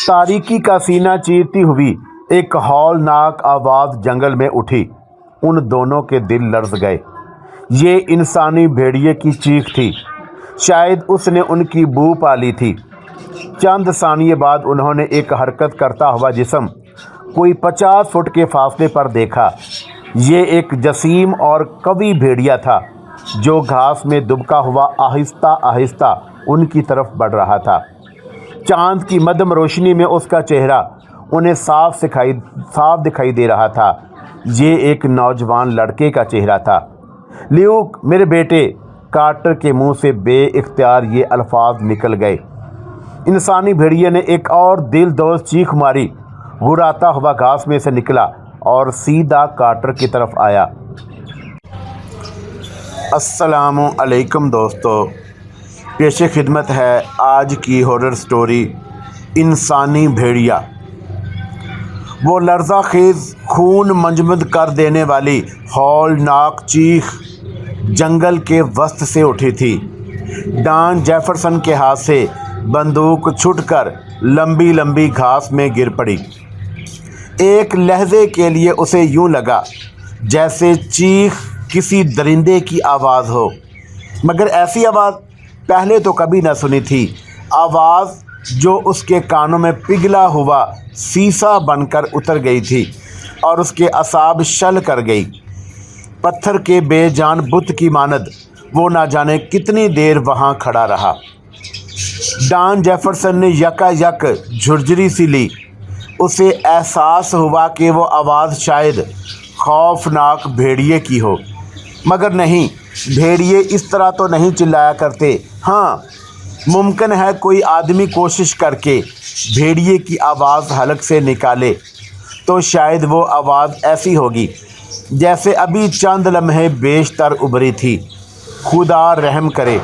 तारीकी का सीना चीरती हुई एक हौलनाक आवाज़ जंगल में उठी। उन दोनों के दिल लर्ज़ गए। ये इंसानी भेड़िए की चीख थी। शायद उसने उनकी बू पा ली थी। चंद सानिये बाद उन्होंने एक हरकत करता हुआ जिस्म कोई 50 फुट के फासले पर देखा। ये एक जसीम और कवी भेड़िया था जो घास में दुबका हुआ आहिस्ता आहिस्ता उनकी तरफ बढ़ रहा था। चांद की मध्यम रोशनी में उसका चेहरा उन्हें साफ दिखाई दे रहा था। ये एक नौजवान लड़के का चेहरा था। ल्यूक, मेरे बेटे, कार्टर के मुंह से बेइख्तियार ये अल्फाज निकल गए। इंसानी भेड़िए ने एक और दिलदोज़ चीख मारी, गुर्राता हुआ घास में से निकला और सीधा कार्टर की तरफ आया। अस्सलामु अलैकुम दोस्तों, पेशे खिदमत है आज की हॉरर स्टोरी इंसानी भेड़िया। वो लर्ज़ा खेज़ खून मंजमद कर देने वाली हौलनाक चीख जंगल के वस्त से उठी थी। डॉन जेफरसन के हाथ से बंदूक छूटकर लंबी लंबी घास में गिर पड़ी। एक लहजे के लिए उसे यूं लगा जैसे चीख किसी दरिंदे की आवाज़ हो, मगर ऐसी आवाज़ पहले तो कभी न सुनी थी। आवाज़ जो उसके कानों में पिघला हुआ शीशा बनकर उतर गई थी और उसके असाब शल कर गई। पत्थर के बेजान बुत की मानद वो ना जाने कितनी देर वहाँ खड़ा रहा। डॉन जेफरसन ने यकायक झुरझुरी सी ली। उसे एहसास हुआ कि वो आवाज़ शायद खौफनाक भेड़िए की हो, मगर नहीं, भेड़िए इस तरह तो नहीं चिल्लाया करते। हाँ, मुमकिन है कोई आदमी कोशिश करके भेड़िए की आवाज़ हलक से निकाले तो शायद वो आवाज़ ऐसी होगी जैसे अभी चंद लम्हे बेशतर उभरी थी। खुदा रहम करे।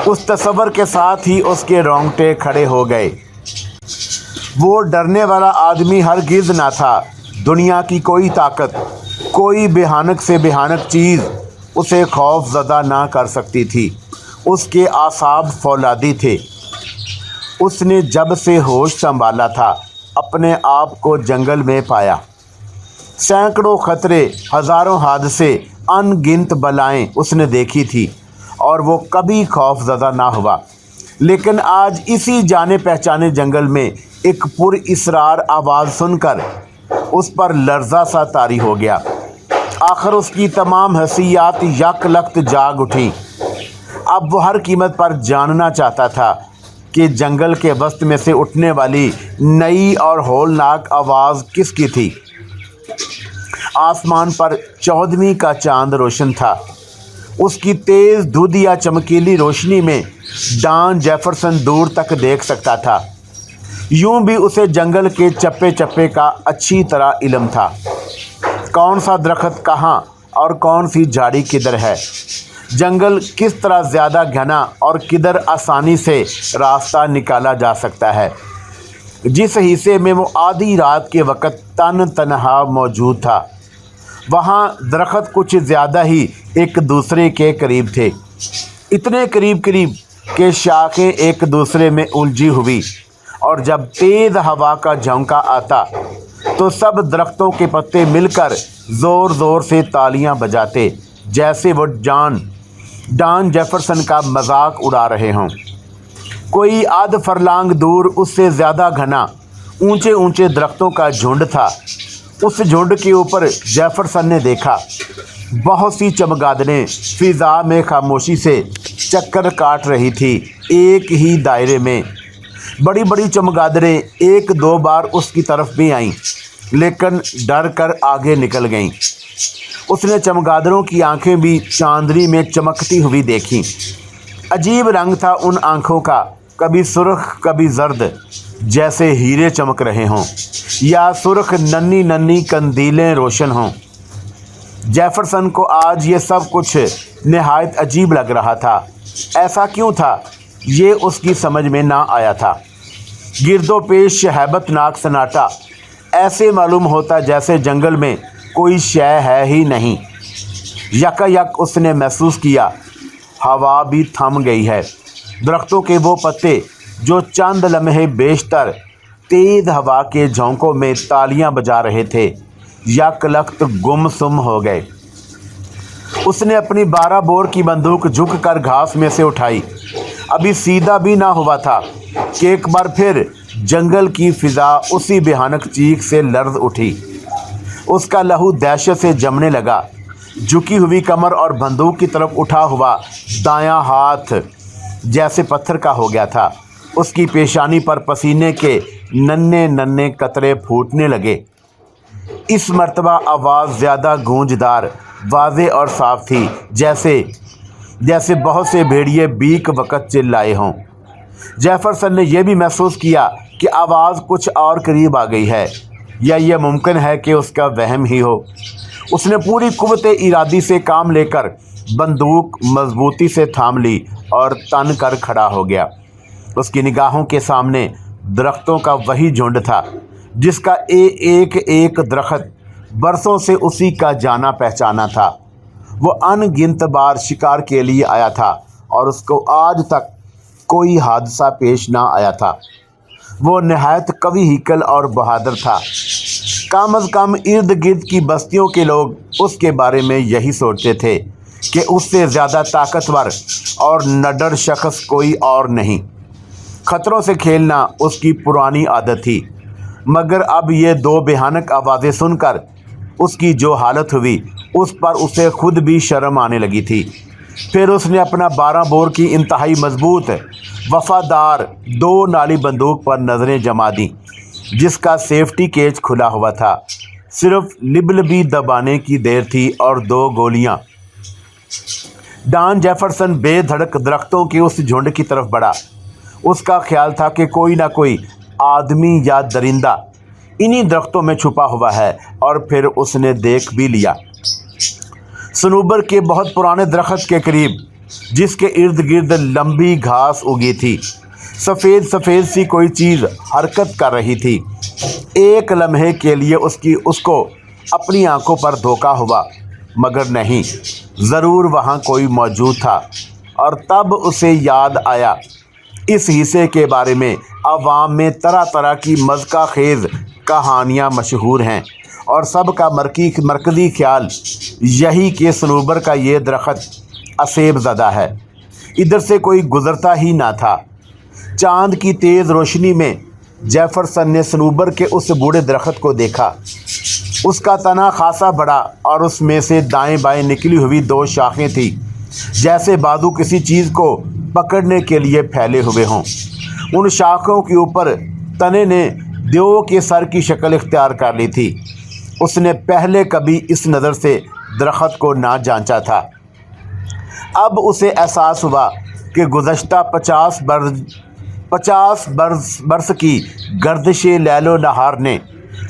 उस तस्वर के साथ ही उसके रोंगटे खड़े हो गए। वो डरने वाला आदमी हरगिज़ ना था। दुनिया की कोई ताकत, कोई भयानक से भयानक चीज़ उसे खौफज़दा ना कर सकती थी। उसके आसाब फौलादी थे। उसने जब से होश संभाला था अपने आप को जंगल में पाया। सैकड़ों खतरे, हज़ारों हादसे, अनगिनत बलाएं उसने देखी थी और वो कभी खौफज़दा ना हुआ। लेकिन आज इसी जाने पहचाने जंगल में एक पुरइसरार आवाज़ सुनकर उस पर लर्ज़ा सा तारी हो गया। आखिर उसकी तमाम हसीयात यकलख्त जाग उठी। अब वो हर कीमत पर जानना चाहता था कि जंगल के वस्त में से उठने वाली नई और हौलनाक आवाज़ किसकी थी। आसमान पर 14वीं का चांद रोशन था। उसकी तेज़ दूधिया चमकीली रोशनी में डॉन जेफरसन दूर तक देख सकता था। यूं भी उसे जंगल के चप्पे चप्पे का अच्छी तरह इल्म था। कौन सा दरख्त कहाँ और कौन सी झाड़ी किधर है, जंगल किस तरह ज़्यादा घना और किधर आसानी से रास्ता निकाला जा सकता है। जिस हिस्से में वो आधी रात के वक़्त तन्हा मौजूद था, वहाँ दरख्त कुछ ज़्यादा ही एक दूसरे के करीब थे। इतने करीब कि शाखें एक दूसरे में उलझी हुई, और जब तेज़ हवा का झोंका आता तो सब दरख्तों के पत्ते मिलकर ज़ोर ज़ोर से तालियां बजाते, जैसे वो डॉन जेफरसन का मजाक उड़ा रहे हों। कोई आध फरलांग दूर उससे ज़्यादा घना ऊंचे ऊंचे दरख्तों का झुंड था। उस झुंड के ऊपर जेफरसन ने देखा बहुत सी चमगादड़ें फ़िज़ा में खामोशी से चक्कर काट रही थी, एक ही दायरे में। बड़ी बड़ी चमगादड़ें एक दो बार उसकी तरफ भी आईं, लेकिन डर कर आगे निकल गईं। उसने चमगादड़ों की आंखें भी चांदनी में चमकती हुई देखीं। अजीब रंग था उन आंखों का, कभी सुर्ख कभी जर्द, जैसे हीरे चमक रहे हों या सुर्ख नन्ही नन्ही कंदीलें रोशन हों। जेफरसन को आज ये सब कुछ निहायत अजीब लग रहा था। ऐसा क्यों था, ये उसकी समझ में ना आया था। गिरदो पेश हैबतनाक सन्नाटा, ऐसे मालूम होता जैसे जंगल में कोई शय है ही नहीं। यकायक उसने महसूस किया हवा भी थम गई है। दरख्तों के वो पत्ते जो चंद लम्हे बेशतर तेज हवा के झोंकों में तालियां बजा रहे थे, यकलख्त गुमसुम हो गए। उसने अपनी 12 बोर की बंदूक झुककर घास में से उठाई। अभी सीधा भी ना हुआ था कि एक बार फिर जंगल की फिजा उसी भयानक चीख से लर्ज उठी। उसका लहू दहशत से जमने लगा। झुकी हुई कमर और बंदूक की तरफ उठा हुआ दायां हाथ जैसे पत्थर का हो गया था। उसकी पेशानी पर पसीने के नन्हे नन्हे कतरे फूटने लगे। इस मर्तबा आवाज़ ज़्यादा गूंजदार, वाज़े और साफ थी, जैसे बहुत से भेड़िए बीक वक़्त चिल्लाए हों। जेफरसन ने यह भी महसूस किया कि आवाज़ कुछ और करीब आ गई है, या यह मुमकिन है कि उसका वहम ही हो। उसने पूरी कुव्वत इरादी से काम लेकर बंदूक मजबूती से थाम ली और तन कर खड़ा हो गया। उसकी निगाहों के सामने दरख्तों का वही झुंड था जिसका एक दरख्त बरसों से उसी का जाना पहचाना था। वो अनगिनत बार शिकार के लिए आया था और उसको आज तक कोई हादसा पेश ना आया था। वो नहायत कवि हिकल और बहादुर था। कम अज़ कम इर्द गिर्द की बस्तियों के लोग उसके बारे में यही सोचते थे कि उससे ज़्यादा ताकतवर और निडर शख्स कोई और नहीं। खतरों से खेलना उसकी पुरानी आदत थी, मगर अब ये 2 भयानक आवाज़ें सुनकर उसकी जो हालत हुई उस पर उसे खुद भी शर्म आने लगी थी। फिर उसने अपना 12 बोर की इंतहाई मजबूत वफादार 2 नाली बंदूक पर नज़रें जमा दी, जिसका सेफ्टी केज खुला हुआ था। सिर्फ लिबलबी दबाने की देर थी और 2 गोलियां। डॉन जेफरसन बेधड़क दरख्तों के उस झुंड की तरफ बढ़ा। उसका ख्याल था कि कोई ना कोई आदमी या दरिंदा इन्हीं दरख्तों में छुपा हुआ है, और फिर उसने देख भी लिया। सनूबर के बहुत पुराने दरख्त के करीब, जिसके इर्द गिर्द लंबी घास उगी थी, सफ़ेद सफ़ेद सी कोई चीज़ हरकत कर रही थी। एक लम्हे के लिए उसको अपनी आंखों पर धोखा हुआ, मगर नहीं, ज़रूर वहाँ कोई मौजूद था। और तब उसे याद आया, इस हिस्से के बारे में अवाम में तरह तरह की मज़का खेज़ कहानियाँ मशहूर हैं, और सबका मरकज़ी ख्याल यही कि सनूबर का ये दरख्त असेब ज़दा है। इधर से कोई गुज़रता ही ना था। चाँद की तेज़ रोशनी में जेफरसन ने सनूबर के उस बूढ़े दरख्त को देखा। उसका तना खासा बड़ा और उसमें से दाएं बाएं निकली हुई 2 शाखें थी, जैसे बाजू किसी चीज़ को पकड़ने के लिए फैले हुए हों। उन शाखों के ऊपर तने ने देव के सर की शक्ल इख्तियार कर ली थी। उसने पहले कभी इस नज़र से दरख्त को ना जांचा था। अब उसे एहसास हुआ कि गुज़श्ता 50 बरस की गर्दिश लैलो नहार ने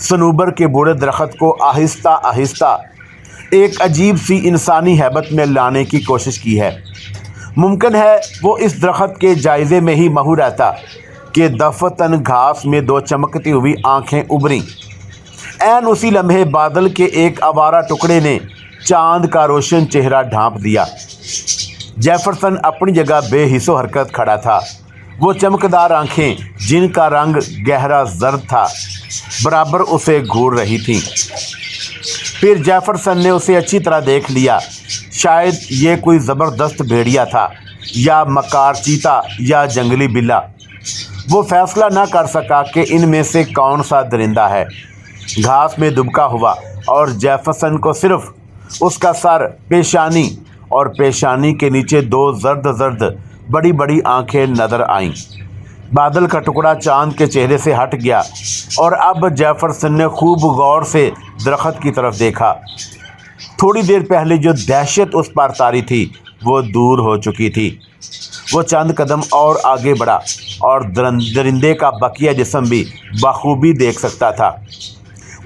सनूबर के बूढ़े दरख्त को आहिस्ता आहिस्ता एक अजीब सी इंसानी हैबत में लाने की कोशिश की है। मुमकिन है वो इस दरख्त के जायज़े में ही महू रहता कि दफतन घास में 2 चमकती हुई आंखें उभरीं। ऐन उसी लम्हे बादल के एक आवारा टुकड़े ने चांद का रोशन चेहरा ढांप दिया। जेफरसन अपनी जगह बेहिस्सो हरकत खड़ा था। वो चमकदार आंखें, जिनका रंग गहरा जर्द था, बराबर उसे घूर रही थीं। फिर जेफरसन ने उसे अच्छी तरह देख लिया। शायद ये कोई ज़बरदस्त भेड़िया था, या मकार चीता, या जंगली बिल्ला। वो फैसला ना कर सका कि इनमें से कौन सा दरिंदा है। घास में दुबका हुआ, और जेफरसन को सिर्फ उसका सर, पेशानी, और पेशानी के नीचे 2 जर्द बड़ी बड़ी आंखें नज़र आईं। बादल का टुकड़ा चांद के चेहरे से हट गया, और अब जेफरसन ने खूब गौर से दरख्त की तरफ देखा। थोड़ी देर पहले जो दहशत उस पर तारी थी वो दूर हो चुकी थी। वो चंद कदम और आगे बढ़ा और दरिंदे का बकिया जिस्म भी बखूबी देख सकता था।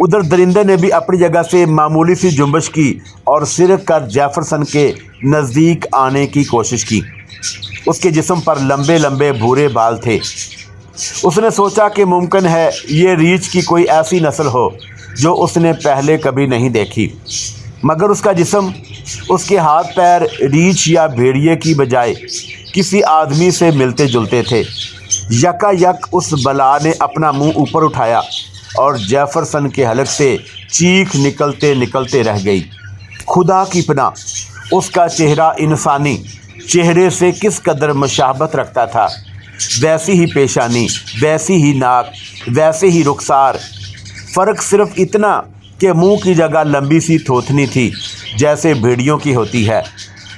उधर दरिंदे ने भी अपनी जगह से मामूली सी जुम्बश की और सिर कर जेफरसन के नज़दीक आने की कोशिश की। उसके जिस्म पर लंबे लंबे भूरे बाल थे। उसने सोचा कि मुमकिन है ये रीछ की कोई ऐसी नस्ल हो जो उसने पहले कभी नहीं देखी, मगर उसका जिस्म, उसके हाथ पैर रीछ या भेड़िए की बजाय किसी आदमी से मिलते जुलते थे। यकायक उस बला ने अपना मुंह ऊपर उठाया और जेफरसन के हलक से चीख निकलते निकलते रह गई। खुदा की पनाह, उसका चेहरा इंसानी चेहरे से किस कदर मुशाबत रखता था। वैसी ही पेशानी, वैसी ही नाक, वैसे ही रुखसार। फ़र्क सिर्फ इतना कि मुंह की जगह लंबी सी थोथनी थी जैसे भेड़ियों की होती है।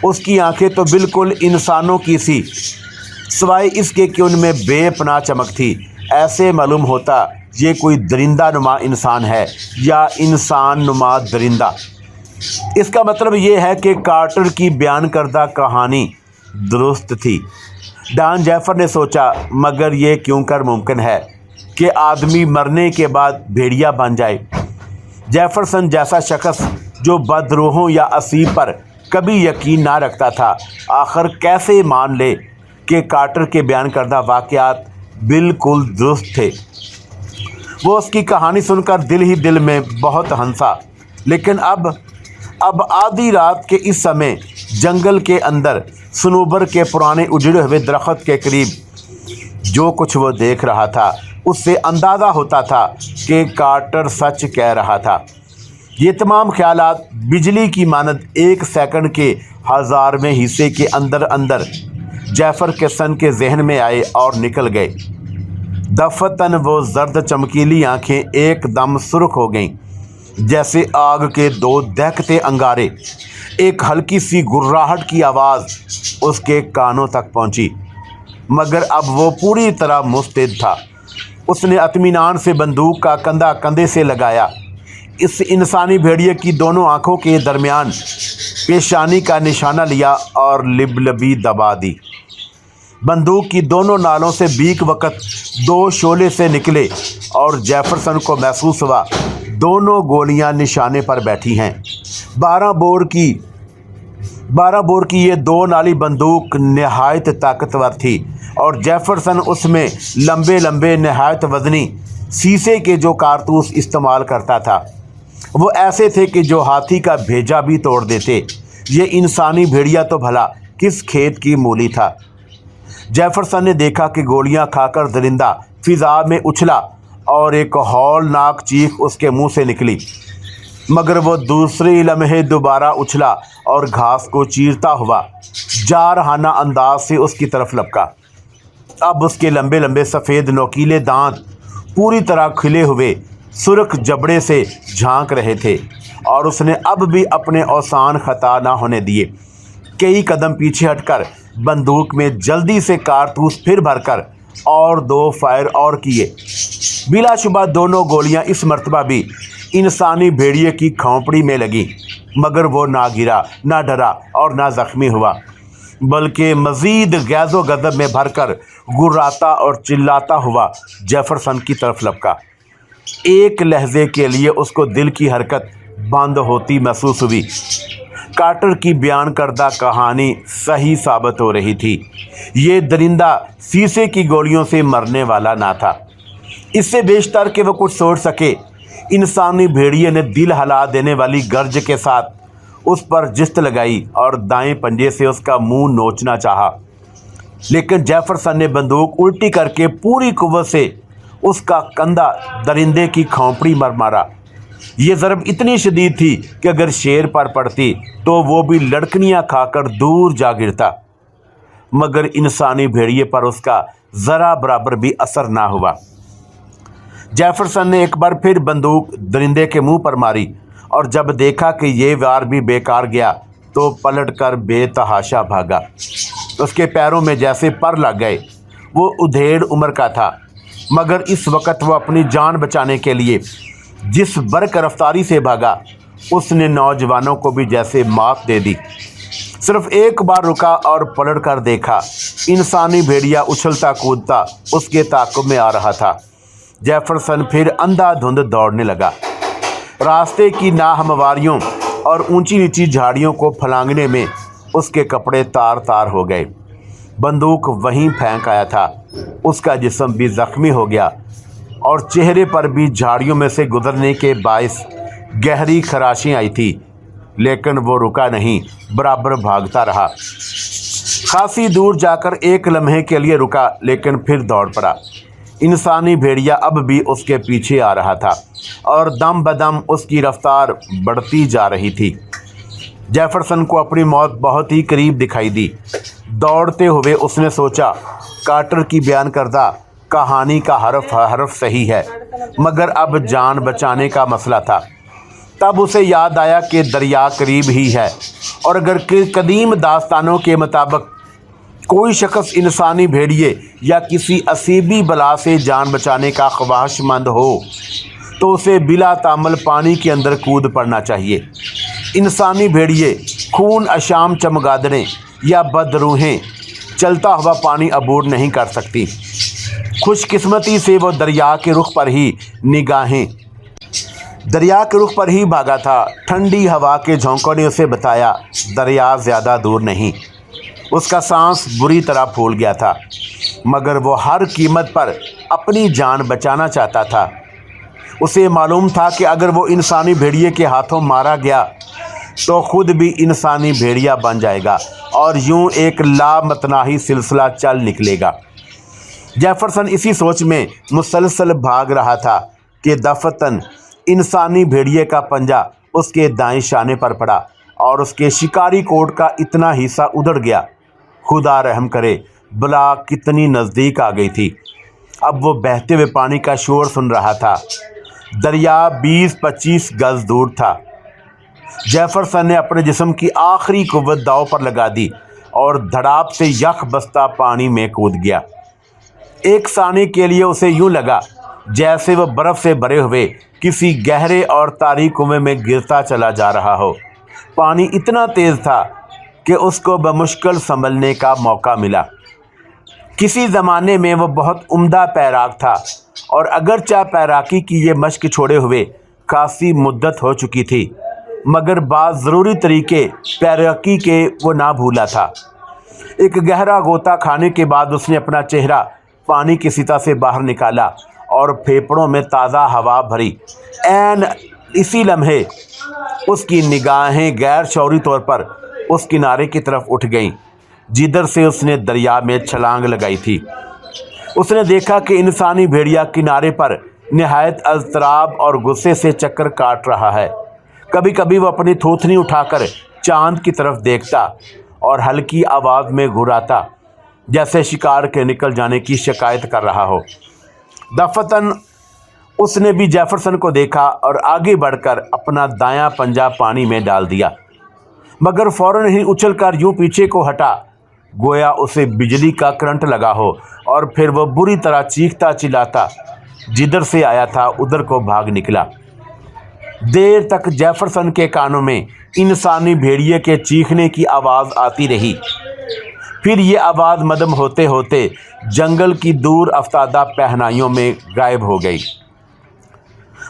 उसकी आंखें तो बिल्कुल इंसानों की सी, सिवाय इसके कि उनमें बेपनाह चमक थी। ऐसे मालूम होता ये कोई दरिंदा नुमा इंसान है या इंसान नुमा दरिंदा। इसका मतलब ये है कि कार्टर की बयान करदा कहानी दुरुस्त थी। डॉन जैफर ने सोचा, मगर ये क्यों कर मुमकिन है कि आदमी मरने के बाद भेड़िया बन जाए। जेफरसन जैसा शख्स जो बदरूहों या असीब पर कभी यकीन ना रखता था, आखिर कैसे मान ले कि कार्टर के बयान करदा वाक़यात बिल्कुल दुरुस्त थे। वो उसकी कहानी सुनकर दिल ही दिल में बहुत हंसा। लेकिन अब आधी रात के इस समय जंगल के अंदर सनूबर के पुराने उजड़े हुए दरख्त के करीब जो कुछ वो देख रहा था, उससे अंदाज़ा होता था कि कार्टर सच कह रहा था। ये तमाम ख्यालात बिजली की मानद एक सेकंड के 1000वें हिस्से के अंदर अंदर जेफरसन के जहन में आए और निकल गए। दफतन वो जर्द चमकीली आंखें एकदम सुर्ख हो गईं, जैसे आग के दो दहकते अंगारे। एक हल्की सी गुर्राहट की आवाज़ उसके कानों तक पहुंची, मगर अब वो पूरी तरह मुस्तैद था। उसने इत्मीनान से बंदूक का कंधा कंधे से लगाया। इस इंसानी भेड़िए की दोनों आंखों के दरमियान पेशानी का निशाना लिया और लिबलबी दबा दी। बंदूक की दोनों नालों से बीक वक़्त 2 शोले से निकले और जेफरसन को महसूस हुआ दोनों गोलियां निशाने पर बैठी हैं। 12 बोर की ये 2 नाली बंदूक नहायत ताकतवर थी और जेफरसन उसमें लंबे लंबे नहायत वज़नी शीशे के जो कारतूस इस्तेमाल करता था, वो ऐसे थे कि जो हाथी का भेजा भी तोड़ देते। ये इंसानी भेड़िया तो भला किस खेत की मूली था। जेफरसन ने देखा कि गोलियां खाकर दरिंदा फिजा में उछला और एक हौलनाक चीख उसके मुंह से निकली, मगर वो दूसरे लम्हे दोबारा उछला और घास को चीरता हुआ जारहाना अंदाज से उसकी तरफ लपका। अब उसके लंबे लंबे सफ़ेद नोकीले दांत पूरी तरह खिले हुए सुर्ख जबड़े से झांक रहे थे और उसने अब भी अपने औसान खता ना होने दिए। कई कदम पीछे हटकर बंदूक में जल्दी से कारतूस फिर भरकर और 2 फायर और किए। बिलाशुबा दोनों गोलियां इस मर्तबा भी इंसानी भेड़िए की खोपड़ी में लगी, मगर वो ना गिरा, ना डरा और ना ज़ख्मी हुआ, बल्कि मज़ीद गैज़ो गज़ब में भरकर गुर्राता और चिल्लाता हुआ जेफरसन की तरफ लपका। एक लहजे के लिए उसको दिल की हरकत बंद होती महसूस हुई। कार्टर की बयान करदा कहानी सही साबित हो रही थी। ये दरिंदा शीशे की गोलियों से मरने वाला ना था। इससे बेशतर कि वो कुछ सोच सके, इंसानी भेड़िए ने दिल हिला देने वाली गर्ज के साथ उस पर जिस्त लगाई और दाएं पंजे से उसका मुंह नोचना चाहा। लेकिन जेफरसन ने बंदूक उल्टी करके पूरी कुव्वत से उसका कंधा दरिंदे की खोपड़ी पर मारा। ये ज़रब इतनी शदीद थी कि अगर शेर पर पड़ती तो वो भी लड़कनियाँ खाकर दूर जा गिरता, मगर इंसानी भेड़िए पर उसका ज़रा बराबर भी असर ना हुआ। जेफरसन ने एक बार फिर बंदूक दरिंदे के मुंह पर मारी और जब देखा कि ये वार भी बेकार गया तो पलटकर बेतहाशा भागा। उसके पैरों में जैसे पर लग गए। वो उधेड़ उम्र का था, मगर इस वक्त वो अपनी जान बचाने के लिए जिस बरक रफ्तारी से भागा, उसने नौजवानों को भी जैसे मात दे दी। सिर्फ एक बार रुका और पलट कर देखा। इंसानी भेड़िया उछलता कूदता उसके ताक़ुब में आ रहा था। जेफरसन फिर अंधाधुंध दौड़ने लगा। रास्ते की नाहमवारियों और ऊंची नीची झाड़ियों को फलांगने में उसके कपड़े तार तार हो गए। बंदूक वहीं फेंक आया था। उसका जिस्म भी ज़ख्मी हो गया और चेहरे पर भी झाड़ियों में से गुजरने के बायस गहरी खराशें आई थी, लेकिन वो रुका नहीं, बराबर भागता रहा। खासी दूर जाकर एक लम्हे के लिए रुका, लेकिन फिर दौड़ पड़ा। इंसानी भेड़िया अब भी उसके पीछे आ रहा था और दम बदम उसकी रफ्तार बढ़ती जा रही थी। जेफरसन को अपनी मौत बहुत ही करीब दिखाई दी। दौड़ते हुए उसने सोचा, कार्टर की बयान करदा कहानी का हरफ सही है, मगर अब जान बचाने का मसला था। तब उसे याद आया कि दरिया करीब ही है, और अगर कदीम दास्तानों के मुताबिक कोई शख्स इंसानी भेड़िए या किसी असीबी बला से जान बचाने का ख्वाहिशमंद हो तो उसे बिला तामल पानी के अंदर कूद पड़ना चाहिए। इंसानी भेड़िए खून अशाम चमगादड़ें या बदरूहें चलता हुआ पानी अबूर नहीं कर सकती। खुशकिस्मती से वो दरिया के रुख पर ही भागा था। ठंडी हवा के झोंकों ने उसे बताया, दरिया ज़्यादा दूर नहीं। उसका सांस बुरी तरह फूल गया था, मगर वो हर कीमत पर अपनी जान बचाना चाहता था। उसे मालूम था कि अगर वो इंसानी भेड़िए के हाथों मारा गया तो खुद भी इंसानी भेड़िया बन जाएगा और यूं एक लामतनाही सिलसिला चल निकलेगा। जेफरसन इसी सोच में मुसलसल भाग रहा था कि दफतन इंसानी भेड़िए का पंजा उसके दाएं शाने पर पड़ा और उसके शिकारी कोट का इतना हिस्सा उधड़ गया। खुदा रहम करे, बला कितनी नज़दीक आ गई थी। अब वो बहते हुए पानी का शोर सुन रहा था। दरिया 20-25 गज दूर था। जेफरसन ने अपने जिस्म की आखिरी कुव्वत दांव पर लगा दी और धड़ाप से यख बस्ता पानी में कूद गया। एक सानी के लिए उसे यूं लगा जैसे वह बर्फ़ से भरे हुए किसी गहरे और तारीक कुएं में गिरता चला जा रहा हो। पानी इतना तेज़ था कि उसको बमुश्किल संभलने का मौका मिला। किसी ज़माने में वह बहुत उम्दा तैराक था और अगरचे तैराकी की ये मश्क छोड़े हुए खासी मुद्दत हो चुकी थी, मगर बाद ज़रूरी तरीके तैराकी के वो ना भूला था। एक गहरा गोता खाने के बाद उसने अपना चेहरा पानी की सतह से बाहर निकाला और फेफड़ों में ताज़ा हवा भरी। ऐन इसी लम्हे उसकी निगाहें गैर शौरी तौर पर उस किनारे की तरफ उठ गईं जिधर से उसने दरिया में छलांग लगाई थी। उसने देखा कि इंसानी भेड़िया किनारे पर निहायत अज़तराब और गुस्से से चक्कर काट रहा है। कभी कभी वो अपनी थूथनी उठाकर चांद की तरफ देखता और हल्की आवाज़ में घुराता, जैसे शिकार के निकल जाने की शिकायत कर रहा हो। दफतन उसने भी जेफरसन को देखा और आगे बढ़कर अपना दायां पंजा पानी में डाल दिया, मगर फ़ौरन ही उछलकर यूं पीछे को हटा गोया उसे बिजली का करंट लगा हो, और फिर वह बुरी तरह चीखता चिल्लाता जिधर से आया था उधर को भाग निकला। देर तक जेफरसन के कानों में इंसानी भेड़िए के चीखने की आवाज़ आती रही। फिर ये आवाज़ मदम होते होते जंगल की दूर अफ्तादा पहनाइयों में गायब हो गई।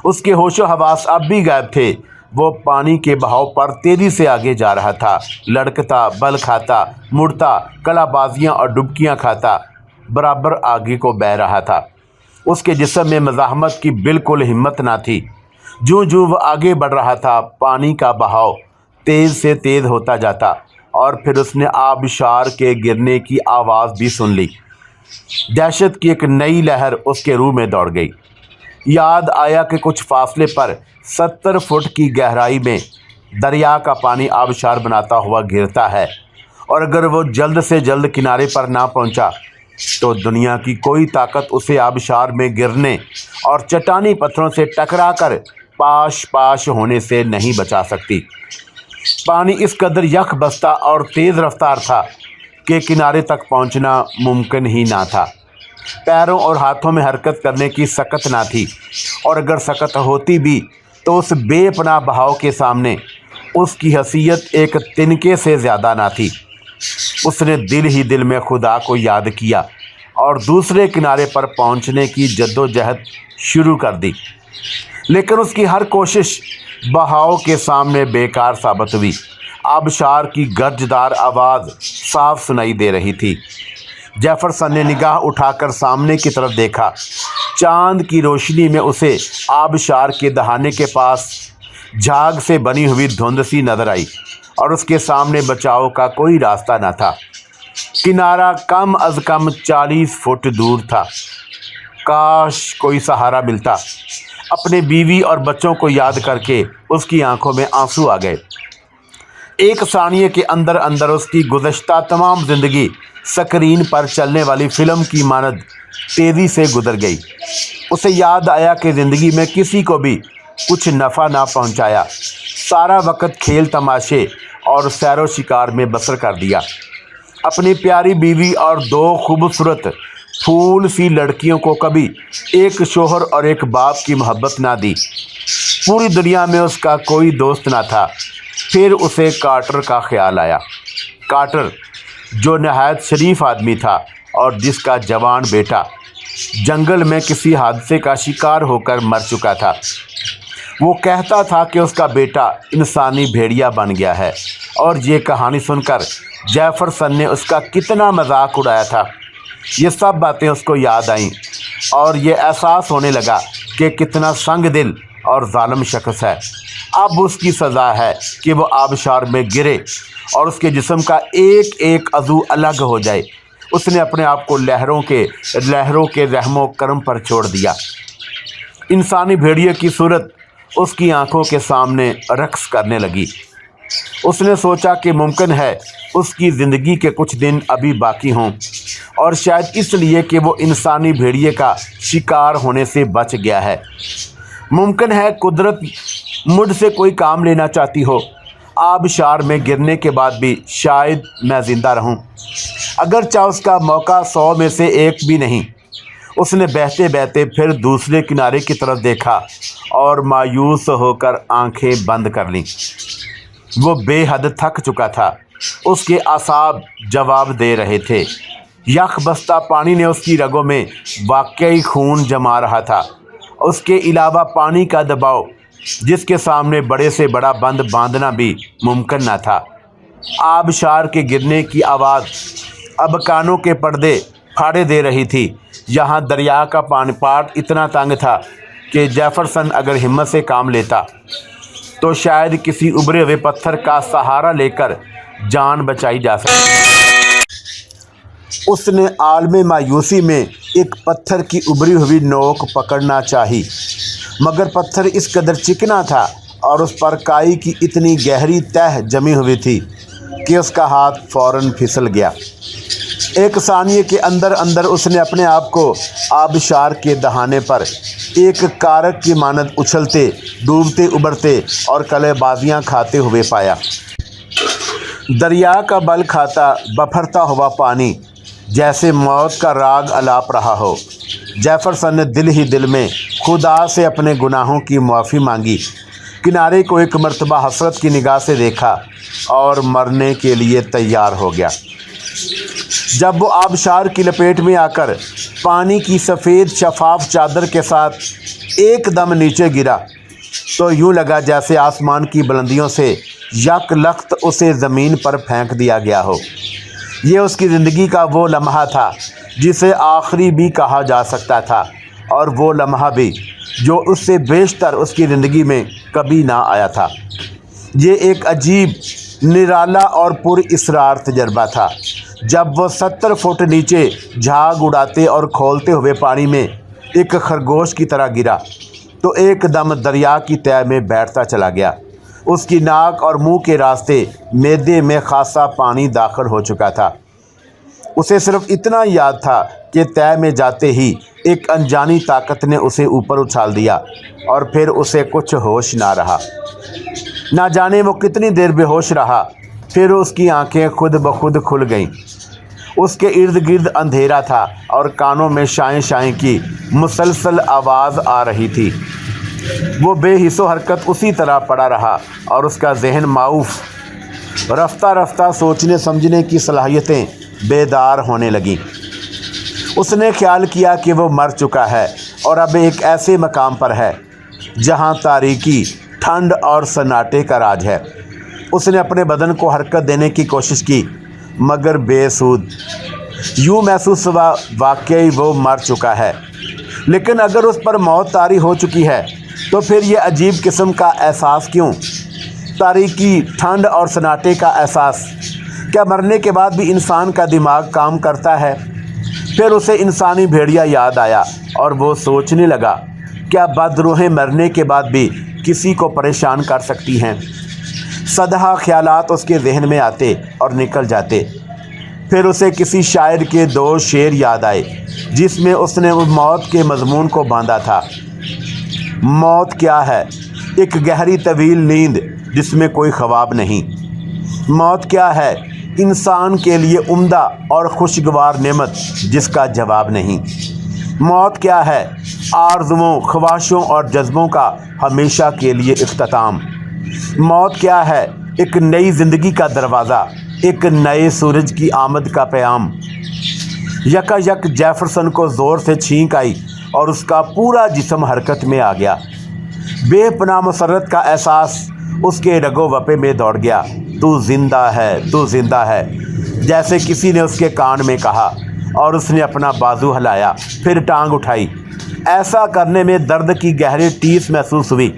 उसके होशो हवास अब भी गायब थे। वो पानी के बहाव पर तेज़ी से आगे जा रहा था, लड़कता, बल खाता, मुड़ता, कलाबाजियाँ और डुबकियाँ खाता बराबर आगे को बह रहा था। उसके जिस्म में मज़ाहमत की बिल्कुल हिम्मत ना थी। जूँ जूँ वह आगे बढ़ रहा था, पानी का बहाव तेज़ से तेज़ होता जाता और फिर उसने आबशार के गिरने की आवाज़ भी सुन ली। दहशत की एक नई लहर उसके रूह में दौड़ गई। याद आया कि कुछ फासले पर 70 फुट की गहराई में दरिया का पानी आबशार बनाता हुआ गिरता है, और अगर वो जल्द से जल्द किनारे पर ना पहुंचा तो दुनिया की कोई ताकत उसे आबशार में गिरने और चट्टानी पत्थरों से टकराकर पाश पाश होने से नहीं बचा सकती। पानी इस कदर यख बस्ता और तेज़ रफ्तार था कि किनारे तक पहुंचना मुमकिन ही ना था। पैरों और हाथों में हरकत करने की सकत ना थी, और अगर सकत होती भी तो उस बेपनाह बहाव के सामने उसकी हैसियत एक तिनके से ज़्यादा ना थी। उसने दिल ही दिल में खुदा को याद किया और दूसरे किनारे पर पहुंचने की जद्दोजहद शुरू कर दी, लेकिन उसकी हर कोशिश बहाव के सामने बेकार साबित हुई। आबशार की गर्जदार आवाज़ साफ सुनाई दे रही थी। जेफरसन ने निगाह उठाकर सामने की तरफ देखा। चांद की रोशनी में उसे आबशार के दहाने के पास झाग से बनी हुई धुंध सी नजर आई और उसके सामने बचाव का कोई रास्ता न था। किनारा कम अज़ कम 40 फुट दूर था। काश कोई सहारा मिलता। अपने बीवी और बच्चों को याद करके उसकी आंखों में आंसू आ गए। एक सानिये के अंदर अंदर उसकी गुज़श्ता तमाम ज़िंदगी स्क्रीन पर चलने वाली फ़िल्म की मानद तेज़ी से गुजर गई। उसे याद आया कि ज़िंदगी में किसी को भी कुछ नफ़ा ना पहुंचाया। सारा वक्त खेल तमाशे और सैरो शिकार में बसर कर दिया। अपनी प्यारी बीवी और 2 खूबसूरत फूल सी लड़कियों को कभी एक शोहर और एक बाप की मोहब्बत ना दी। पूरी दुनिया में उसका कोई दोस्त ना था। फिर उसे कार्टर का ख्याल आया। कार्टर जो नहायत शरीफ आदमी था और जिसका जवान बेटा जंगल में किसी हादसे का शिकार होकर मर चुका था। वो कहता था कि उसका बेटा इंसानी भेड़िया बन गया है, और ये कहानी सुनकर जेफरसन ने उसका कितना मजाक उड़ाया था। ये सब बातें उसको याद आईं और ये एहसास होने लगा कि कितना संग दिल और जालिम शख्स है। अब उसकी सज़ा है कि वो आबशार में गिरे और उसके जिस्म का एक एक अज़ू अलग हो जाए। उसने अपने आप को लहरों के रहमो करम पर छोड़ दिया। इंसानी भेड़िए की सूरत उसकी आंखों के सामने रक्स करने लगी। उसने सोचा कि मुमकिन है उसकी ज़िंदगी के कुछ दिन अभी बाकी हों, और शायद इसलिए कि वो इंसानी भेड़िए का शिकार होने से बच गया है। मुमकिन है कुदरत मुझसे कोई काम लेना चाहती हो। आबशार में गिरने के बाद भी शायद मैं ज़िंदा रहूं। अगरचा उसका मौका 100 में से 1 भी नहीं। उसने बहते बहते फिर दूसरे किनारे की तरफ देखा और मायूस होकर आंखें बंद कर लीं। वो बेहद थक चुका था। उसके आसाब जवाब दे रहे थे। यख बस्ता पानी ने उसकी रगों में वाकई खून जमा रहा था। उसके अलावा पानी का दबाव जिसके सामने बड़े से बड़ा बंद बांधना भी मुमकिन न था। आबशार के गिरने की आवाज़ अब कानों के पर्दे फाड़े दे रही थी। यहाँ दरिया का पानी पाट इतना तंग था कि जेफरसन अगर हिम्मत से काम लेता तो शायद किसी उभरे हुए पत्थर का सहारा लेकर जान बचाई जा सकती। उसने आलमे मायूसी में एक पत्थर की उभरी हुई नोक पकड़ना चाही, मगर पत्थर इस कदर चिकना था और उस पर काई की इतनी गहरी तह जमी हुई थी कि उसका हाथ फौरन फिसल गया। एक सानिये के अंदर अंदर उसने अपने आप को आबशार के दहाने पर एक कारक की मानद उछलते, डूबते, उबरते और कलेबाजियाँ खाते हुए पाया। दरिया का बल खाता बफरता हुआ पानी जैसे मौत का राग अलाप रहा हो। जेफरसन ने दिल ही दिल में खुदा से अपने गुनाहों की माफ़ी मांगी। किनारे को एक मर्तबा हसरत की निगाह से देखा और मरने के लिए तैयार हो गया। जब वो आबशार की लपेट में आकर पानी की सफ़ेद शफाफ चादर के साथ एकदम नीचे गिरा तो यूँ लगा जैसे आसमान की बुलंदियों से यकलख्त उसे ज़मीन पर फेंक दिया गया हो। ये उसकी ज़िंदगी का वो लम्हा था जिसे आखिरी भी कहा जा सकता था, और वो लम्हा भी जो उससे बेशतर उसकी ज़िंदगी में कभी ना आया था। ये एक अजीब, निराला और पुरइसरार तजर्बा था। जब वो 70 फुट नीचे झाग उड़ाते और खोलते हुए पानी में एक खरगोश की तरह गिरा तो एकदम दरिया की तह में बैठता चला गया। उसकी नाक और मुंह के रास्ते मैदे में खासा पानी दाखिल हो चुका था। उसे सिर्फ इतना याद था कि तह में जाते ही एक अनजानी ताकत ने उसे ऊपर उछाल दिया और फिर उसे कुछ होश ना रहा। ना जाने वो कितनी देर बेहोश रहा। फिर उसकी आंखें खुद ब खुद खुल गईं। उसके इर्द गिर्द अंधेरा था और कानों में शाएं शाएं की मुसलसल आवाज़ आ रही थी। वो बेहिसो हरकत उसी तरह पड़ा रहा और उसका जहन माऊफ रफ्ता रफ्ता सोचने समझने की सलाहियतें बेदार होने लगीं। उसने ख्याल किया कि वो मर चुका है और अब एक ऐसे मकाम पर है जहाँ तारीकी, ठंड और सन्नाटे का राज है। उसने अपने बदन को हरकत देने की कोशिश की, मगर बेसूद। यूँ महसूस हुआ वाकई वो मर चुका है। लेकिन अगर उस पर मौत तारी हो चुकी है तो फिर ये अजीब किस्म का एहसास क्यों? तारीकी, ठंड और सन्नाटे का एहसास। کیا مرنے کے بعد بھی انسان کا دماغ کام کرتا ہے؟ پھر اسے انسانی بھیڑیا یاد آیا اور وہ سوچنے لگا، کیا بدروحیں مرنے کے بعد بھی کسی کو پریشان کر سکتی ہیں؟ صدہا خیالات اس کے ذہن میں آتے اور نکل جاتے۔ پھر اسے کسی شاعر کے 2 شعر یاد آئے جس میں اس نے موت کے مضمون کو باندھا تھا۔ موت کیا ہے؟ ایک گہری طویل نیند جس میں کوئی خواب نہیں۔ موت کیا ہے؟ انسان کے لیے عمدہ اور خوشگوار نعمت جس کا جواب نہیں۔ موت کیا ہے؟ آرزوؤں، خواہشوں اور جذبوں کا ہمیشہ کے لیے اختتام۔ موت کیا ہے؟ ایک نئی زندگی کا دروازہ، ایک نئے سورج کی آمد کا پیام۔ یکا یک جیفرسن کو زور سے چھینک آئی اور اس کا پورا جسم حرکت میں آ گیا۔ بے پناہ مسرت کا احساس اس کے رگ و وپے میں دوڑ گیا۔ تو زندہ ہے، تو زندہ ہے، جیسے کسی نے اس کے کان میں کہا، اور اس نے اپنا بازو ہلایا، پھر ٹانگ اٹھائی۔ ایسا کرنے میں درد کی گہری ٹیس محسوس ہوئی۔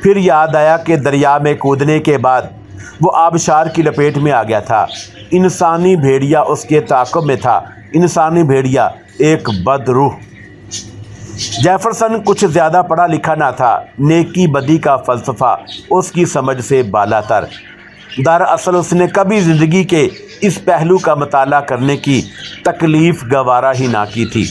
پھر یاد آیا کہ دریا میں کودنے کے بعد وہ آبشار کی لپیٹ میں آ گیا تھا۔ انسانی بھیڑیا اس کے تعاقب میں تھا، انسانی بھیڑیا، ایک بد روح۔ جیفرسن کچھ زیادہ پڑھا لکھا نہ تھا۔ نیکی بدی کا فلسفہ اس کی سمجھ سے بالا تر۔ دراصل اس نے کبھی زندگی کے اس پہلو کا مطالعہ کرنے کی تکلیف گوارا ہی نہ کی تھی۔